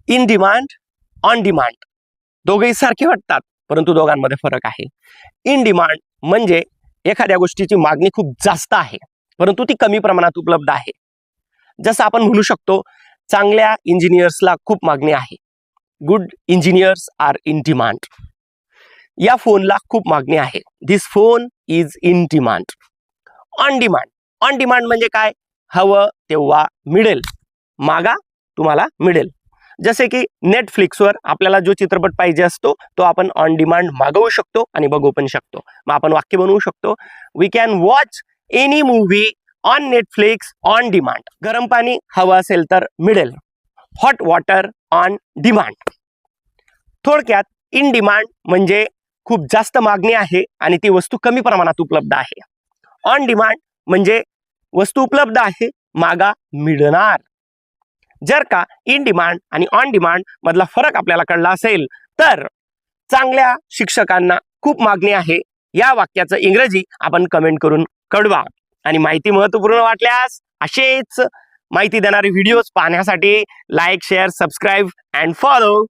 In demand, on demand दोघेही सारखे वाटतात, परंतु दोघांमध्ये फरक आहे. इन डिमांड म्हणजे एखाद्या गोष्टीची मागणी खूप जास्त आहे, परंतु ती कमी प्रमाणात उपलब्ध आहे. जसं आपण म्हणू शकतो, चांगल्या इंजिनियर्सला खूप मागणी आहे. Good engineers are in demand. या फोनला खूप मागणी आहे. This phone is in demand. On demand, on demand म्हणजे काय? हवं तेव्हा मिळेल, मागा तुम्हाला मिळेल. जसे की नेटफ्लिक्सवर आपल्याला जो चित्रपट पाहिजे असतो तो आपण ऑन डिमांड मागवू शकतो आणि बघू पण शकतो. मग आपण वाक्य बनवू शकतो, we can watch any movie on Netflix on demand. गरम पाणी हवं असेल तर मिळेल. Hot water on demand. थोडक्यात इन डिमांड म्हणजे खूप जास्त मागणी आहे आणि ती वस्तू कमी प्रमाणात उपलब्ध आहे. ऑन डिमांड म्हणजे वस्तू उपलब्ध आहे, मागा मिळणार. जर का इन डिमांड आणि ऑन डिमांड मधला फरक आपल्याला कळला असेल तर चांगल्या शिक्षकांना खूप मागणी आहे या वाक्याचं इंग्रजी आपण कमेंट करून कळवा. आणि माहिती महत्त्वपूर्ण वाटल्यास असेच माहिती देणारे व्हिडिओज पाहण्यासाठी like, share, subscribe and follow